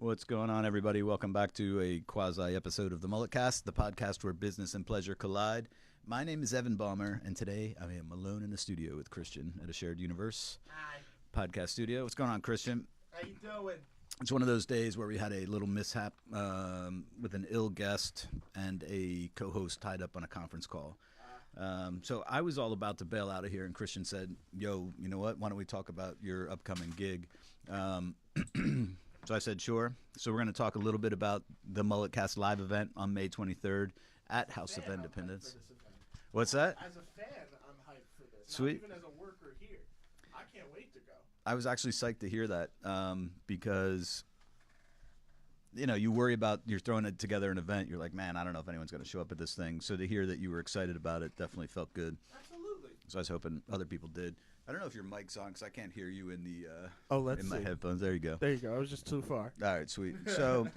What's going on, everybody? Welcome back to a quasi-episode of the MulletCast, the podcast where business and pleasure collide. My name is Evan Balmer, and today I am alone in the studio with Christian at a shared universe podcast studio. What's going on, Christian? How you doing? It's one of those days where we had a little mishap with an ill guest and a co-host tied up on a conference call. So I was all about to bail out of here, and Christian said, yo, you know what? Why don't we talk about your upcoming gig? So I said, sure. So we're going to talk a little bit about the MulletCast live event on May 23rd at House of Independence. What's that? As a fan, I'm hyped for this. Sweet. Not even as a worker here. I can't wait to go. I was actually psyched to hear that because, you know, you worry about you're throwing it together an event. You're like, man, I don't know if anyone's going to show up at this thing. So to hear that you were excited about it definitely felt good. Absolutely. So I was hoping other people did. I don't know if your mic's on because I can't hear you in the let's in my see. headphones. There you go. There you go. I was just too far. All right, sweet. So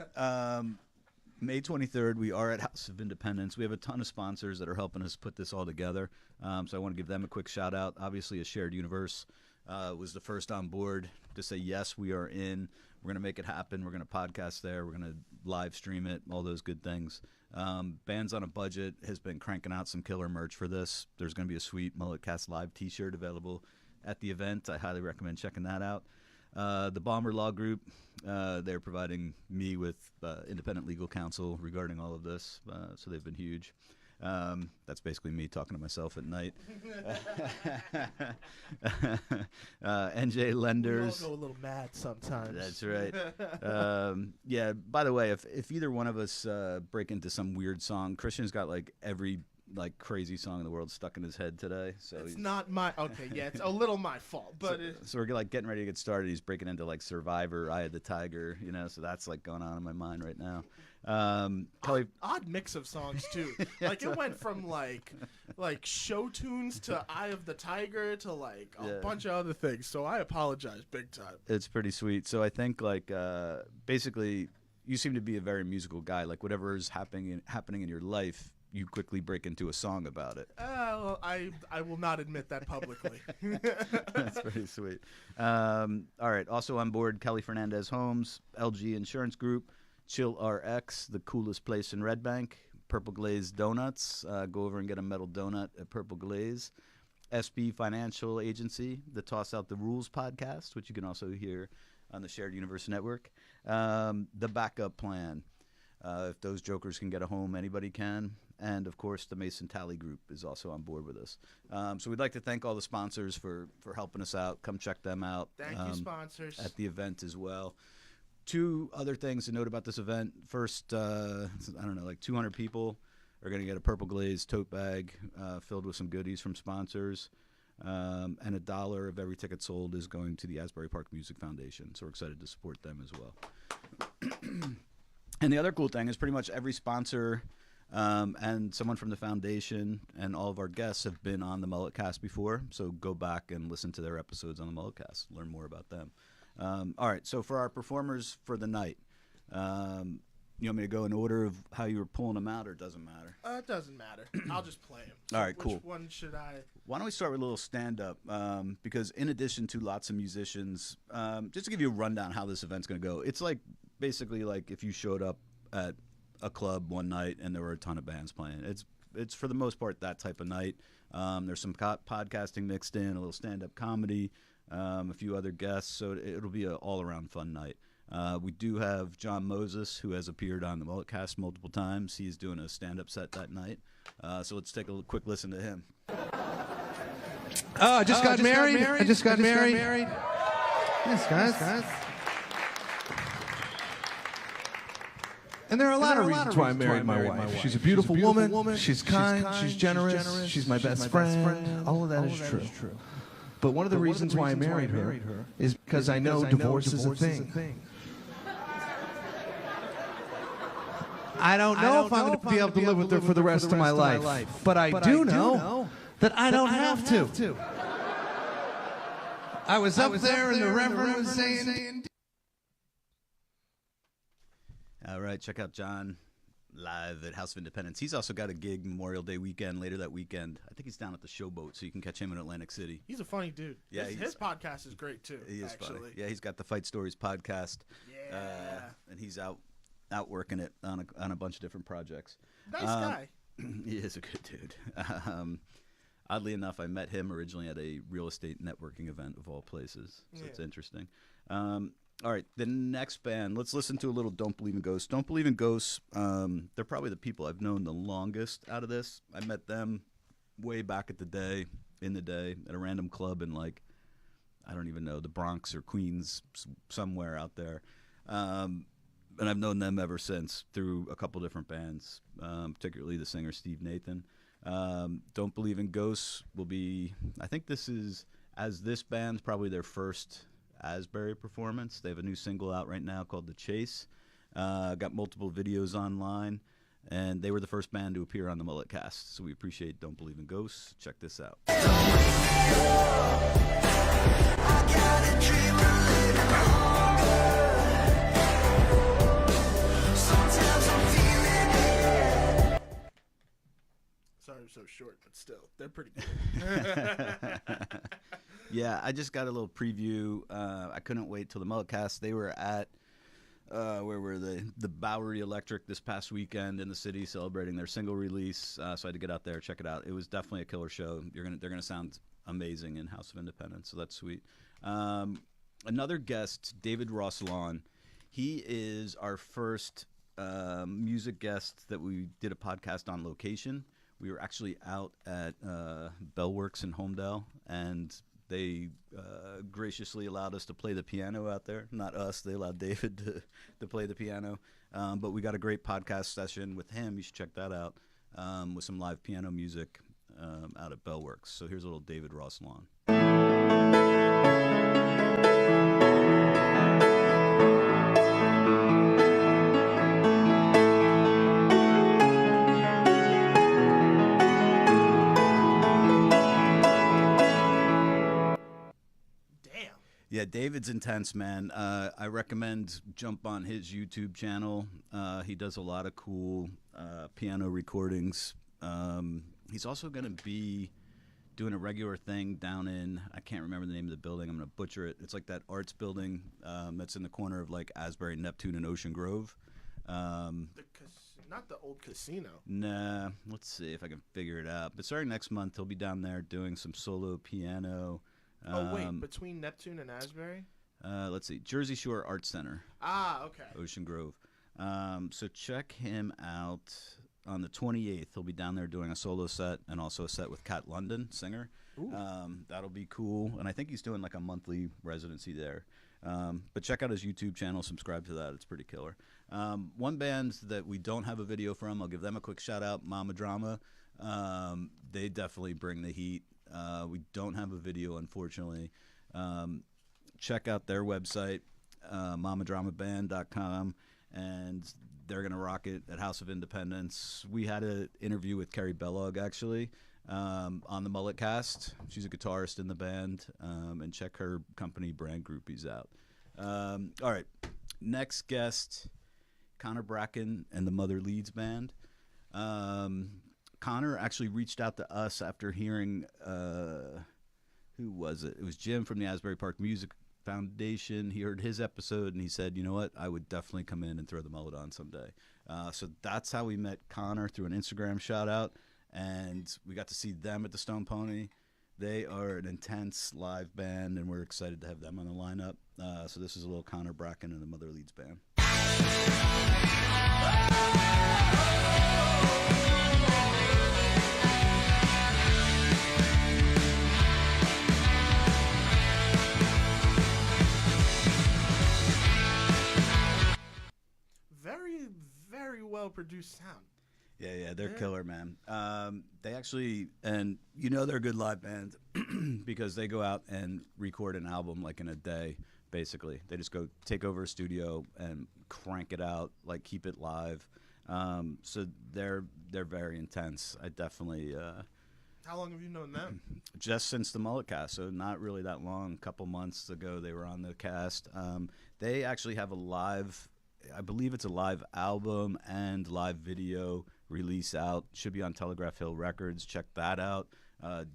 May 23rd, we are at House of Independence. We have a ton of sponsors that are helping us put this all together. So I want to give them a quick shout out. Obviously, a shared universe was the first on board to say, yes, we are in. We're going to make it happen. We're going to podcast there. We're going to live stream it, all those good things. Bands on a Budget has been cranking out some killer merch for this. There's going to be a sweet MulletCast live t-shirt available at the event. I highly recommend checking that out. The Balmer Law Group, they're providing me with independent legal counsel regarding all of this, so they've been huge. That's basically me talking to myself at night. NJ Lenders. We all go a little mad sometimes. That's right. Yeah, by the way, if either one of us break into some weird song, Christian's got like every crazy song in the world stuck in his head today. So it's not my it's a little my fault, but so we're like getting ready to get started. He's breaking into like Survivor, Eye of the Tiger, you know. So that's like going on in my mind right now. Kelly, odd mix of songs too. Like it went from like show tunes to Eye of the Tiger to like a bunch of other things. So I apologize big time. It's pretty sweet. So I think like basically you seem to be a very musical guy. Like whatever is happening in your life, you quickly break into a song about it. Well, I will not admit that publicly. That's pretty sweet. All right. Also on board, Kelly Fernandez Homes, LG Insurance Group, Chill RX, the coolest place in Red Bank, Purple Glaze Donuts. Go over and get a metal donut at Purple Glaze. SB Financial Agency, the Toss Out the Rules podcast, which you can also hear on the Shared Universe Network. The Backup Plan. If those jokers can get a home, anybody can. And, of course, the Mason Tally Group is also on board with us. So we'd like to thank all the sponsors for helping us out. Come check them out. Thank you, sponsors. At the event as well. Two other things to note about this event. First, I don't know, like 200 people are going to get a Purple Glaze tote bag filled with some goodies from sponsors. And $1 of every ticket sold is going to the Asbury Park Music Foundation. So we're excited to support them as well. And the other cool thing is pretty much every sponsor and someone from the foundation and all of our guests have been on the MulletCast before. So go back and listen to their episodes on the MulletCast. Learn more about them. All right. So for our performers for the night, you want me to go in order of how you were pulling them out, or it doesn't matter? It doesn't matter. I'll just play them. So all right, cool. Which one should I? Why don't we start with a little stand-up? Because in addition to lots of musicians, just to give you a rundown how this event's going to go, it's like basically like if you showed up at a club one night and there were a ton of bands playing. It's for the most part that type of night. There's some podcasting mixed in, a little stand-up comedy, a few other guests, so it'll be an all-around fun night. We do have John Moses, who has appeared on the MulletCast multiple times. He's doing a stand-up set that night. So let's take a quick listen to him. I just got married. I just got married. Yes, guys. And there are a lot of reasons why I married my wife. She's a beautiful woman. She's kind. She's generous. She's my best friend. All of that is true. But one of the reasons why I married her is because I know divorce is a thing. I don't know if I'm going to be able to live with her for the rest of my life. But I do know that I don't have to. I was up there and the Reverend was saying... All right, check out John live at House of Independence. He's also got a gig Memorial Day weekend later that weekend. I think he's down at the Showboat, so you can catch him in Atlantic City. He's a funny dude. Yeah, his podcast is great too. He is actually funny. Yeah, he's got the Fight Stories podcast. Yeah, and he's out working it on a bunch of different projects. Nice guy. He is a good dude. Oddly enough, I met him originally at a real estate networking event of all places, so it's interesting. All right, the next band, let's listen to a little Don't Believe in Ghosts. Don't Believe in Ghosts, they're probably the people I've known the longest out of this. I met them way back in the day, at a random club in, like, I don't even know, the Bronx or Queens, somewhere out there. And I've known them ever since through a couple different bands, particularly the singer Steve Nathan. Don't Believe in Ghosts will be, I think this band's probably their first Asbury performance. They have a new single out right now called The Chase. Got multiple videos online, and they were the first band to appear on the MulletCast, so we appreciate Don't Believe in Ghosts. Check this out. I got a dream of living longer. Sometimes I'm feeling it. Sorry I'm so short, but still, they're pretty good. Yeah, I just got a little preview. I couldn't wait till the MulletCast. They were at, where were they? The Bowery Electric this past weekend in the city, celebrating their single release. So I had to get out there, check it out. It was definitely a killer show. They're gonna sound amazing in House of Independence, so that's sweet. Another guest, David Rossalon. He is our first music guest that we did a podcast on location. We were actually out at Bellworks in Homedale, and they graciously allowed us to play the piano out there. Not us. They allowed David to play the piano. But we got a great podcast session with him. You should check that out, with some live piano music out at Bellworks. So here's a little David Rossalon. Yeah, David's intense, man. I recommend jump on his YouTube channel. He does a lot of cool piano recordings. He's also going to be doing a regular thing down in, I can't remember the name of the building. I'm going to butcher it. It's like that arts building that's in the corner of like Asbury, Neptune, and Ocean Grove. Not the old casino. Nah, let's see if I can figure it out. But starting next month, he'll be down there doing some solo piano. Between Neptune and Asbury? Let's see. Jersey Shore Arts Center. Ah, okay. Ocean Grove. So check him out on the 28th. He'll be down there doing a solo set and also a set with Kat London, singer. That'll be cool. And I think he's doing like a monthly residency there. But check out his YouTube channel. Subscribe to that. It's pretty killer. One band that we don't have a video from, I'll give them a quick shout out, Mama Drama. They definitely bring the heat. We don't have a video, unfortunately. Check out their website, mamadramaband.com, and they're going to rock it at House of Independence. We had an interview with Carrie Bellog, actually, on the MulletCast. She's a guitarist in the band, and check her company, Brand Groupies, out. All right, next guest, Conor Bracken and the Mother Leeds Band. Conor actually reached out to us after hearing, who was it? It was Jim from the Asbury Park Music Foundation. He heard his episode, and he said, you know what, I would definitely come in and throw the mullet on someday. So that's how we met Conor, through an Instagram shout-out, and we got to see them at the Stone Pony. They are an intense live band, and we're excited to have them on the lineup. So this is a little Conor Bracken and the Mother Leeds Band. Very well produced sound. Yeah, they're killer, man. They actually, and you know they're a good live band because they go out and record an album like in a day, basically. They just go take over a studio and crank it out, like keep it live. So they're very intense. I definitely... How long have you known them? Just since the MulletCast, so not really that long. A couple months ago, they were on the cast. They actually have a live I believe it's a live album and live video release out. Should be on Telegraph Hill Records. Check that out.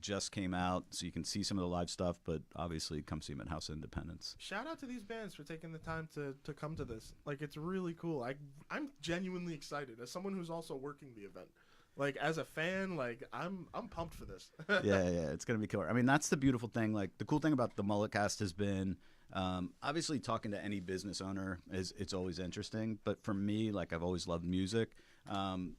Just came out, so you can see some of the live stuff, but obviously come see them at House of Independence. Shout out to these bands for taking the time to come to this. Like, it's really cool. I'm genuinely excited as someone who's also working the event. Like, as a fan, like, I'm pumped for this. yeah, it's gonna be killer. I mean, that's the beautiful thing. Like, the cool thing about the MulletCast has been, obviously, talking to any business owner it's always interesting. But for me, like, I've always loved music,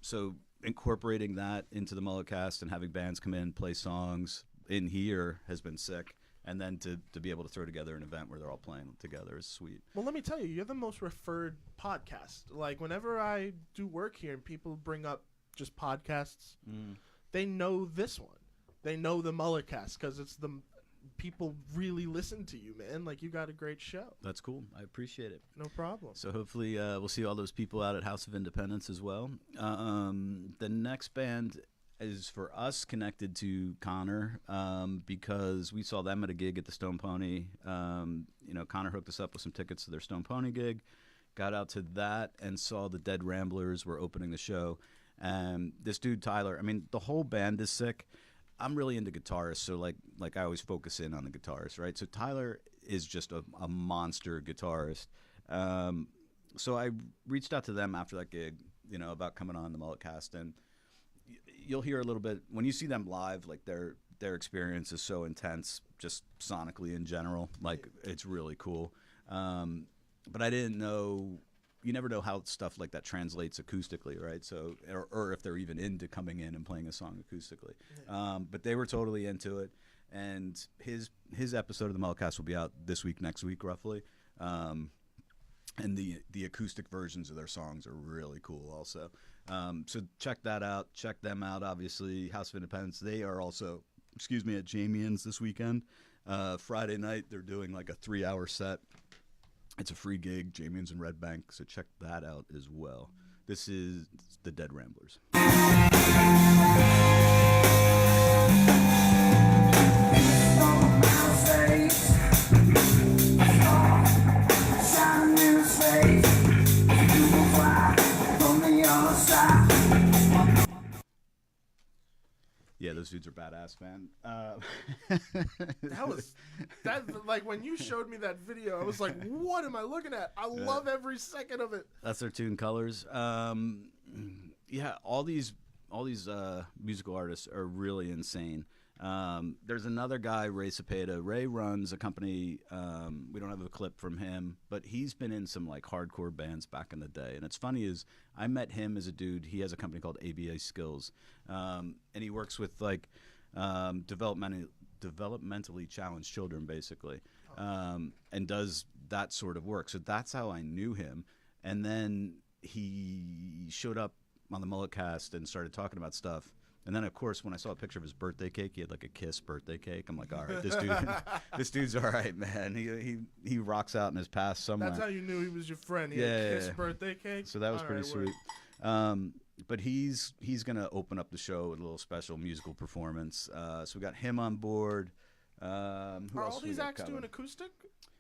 so incorporating that into the MulletCast and having bands come in, play songs in here has been sick. And then to be able to throw together an event where they're all playing together is sweet. Well, let me tell you, you're the most referred podcast. Like, whenever I do work here and people bring up just podcasts, they know this one. They know the MulletCast because it's the people really listen to you, man. Like, you got a great show. That's cool. I appreciate it. No problem. So hopefully we'll see all those people out at House of Independence as well. The next band is for us connected to Conor because we saw them at a gig at the Stone Pony. Conor hooked us up with some tickets to their Stone Pony gig. Got out to that and saw the Dead Ramblers were opening the show. And this dude, Tyler, I mean, the whole band is sick. I'm really into guitarists, so like I always focus in on the guitarist, right? So Tyler is just a monster guitarist. So I reached out to them after that gig, about coming on the MulletCast, and you'll hear a little bit when you see them live. Like their experience is so intense, just sonically in general. Like it's really cool. But I didn't know. You never know how stuff like that translates acoustically, right? So, or if they're even into coming in and playing a song acoustically. But they were totally into it, and his episode of the MulletCast will be out this week, next week, roughly. And the acoustic versions of their songs are really cool, also. So check that out. Check them out. Obviously, House of Independence. They are also, at Jamian's this weekend. Friday night, they're doing like a 3-hour set. It's a free gig, Jamian's in Red Bank, so check that out as well. This is the Dead Ramblers. Yeah, those dudes are badass, man. That like when you showed me that video, I was like, "What am I looking at?" I love every second of it. That's their tune colors. Yeah, all these musical artists are really insane. There's another guy, Ray Cepeda. Ray runs a company. We don't have a clip from him, but he's been in some like hardcore bands back in the day. And it's funny is I met him as a dude. He has a company called ABA Skills, and he works with like developmentally challenged children, basically, and does that sort of work. So that's how I knew him. And then he showed up on the MulletCast and started talking about stuff. And then, of course, when I saw a picture of his birthday cake, he had like a Kiss birthday cake. I'm like, all right, this dude's all right, man. He rocks out in his past somewhere. That's how you knew he was your friend. He had a Kiss birthday cake. So that was pretty sweet. But he's gonna open up the show with a little special musical performance. So we got him on board. Are all these acts doing acoustic?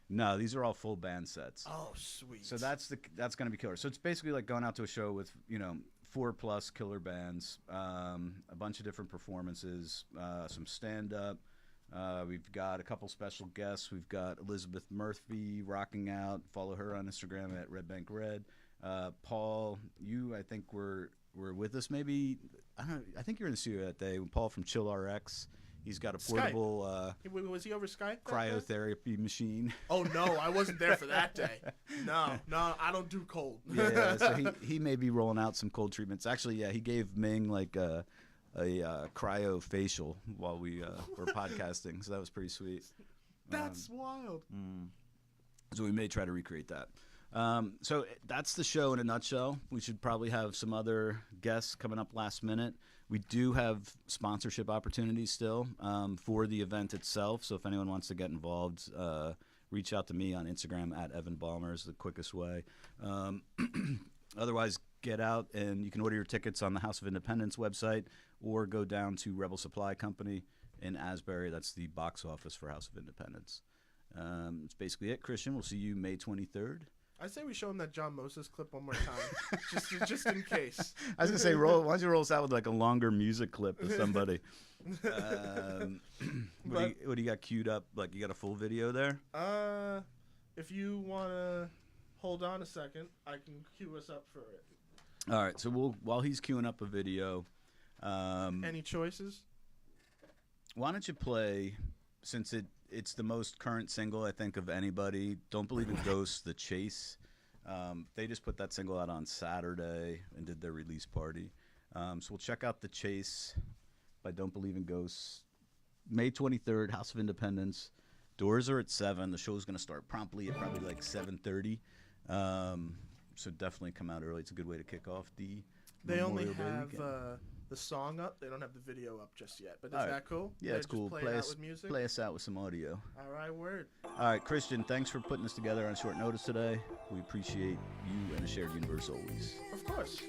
No, these are all full band sets. Oh, sweet. So that's gonna be killer. So it's basically like going out to a show with 4+ killer bands, a bunch of different performances, some stand-up. We've got a couple special guests. We've got Elizabeth Murphy rocking out. Follow her on Instagram at Red Bank Red. Paul, you I think were with us maybe. I don't know. I think you're in the studio that day. Paul from Chill RX. He's got a portable was he over Skype? Cryotherapy machine. Oh no, I wasn't there for that day. No, I don't do cold. Yeah, so he may be rolling out some cold treatments. Actually, yeah, he gave Ming like a cryo facial while we were podcasting, so that was pretty sweet. That's wild. So we may try to recreate that. So that's the show in a nutshell. We should probably have some other guests coming up last minute. We do have sponsorship opportunities still for the event itself. So if anyone wants to get involved, reach out to me on Instagram at Evan Balmer is the quickest way. Otherwise, get out and you can order your tickets on the House of Independence website or go down to Rebel Supply Company in Asbury. That's the box office for House of Independence. That's basically it, Christian. We'll see you May 23rd. I say we show him that John Moses clip one more time, just in case. I was gonna say, why don't you roll us out with like a longer music clip of somebody? What do you got queued up? Like, you got a full video there? If you wanna hold on a second, I can cue us up for it. All right. So while he's queuing up a video. Any choices? Why don't you play, since it's the most current single, I think, of anybody, Don't Believe in Ghosts, The Chase. They just put that single out on Saturday and did their release party. So we'll check out The Chase by Don't Believe in Ghosts. May 23rd, House of Independence. Doors are at 7. The show's going to start promptly at probably like 7:30. So definitely come out early. It's a good way to kick off the They only Memorial Day have weekend. the song up. They don't have the video up just yet. But is All right. that cool? Yeah, it's cool. Play us, out with music? Play us out with some audio. All right, word. All right, Christian, thanks for putting this together on short notice today. We appreciate you and the shared universe always. Of course.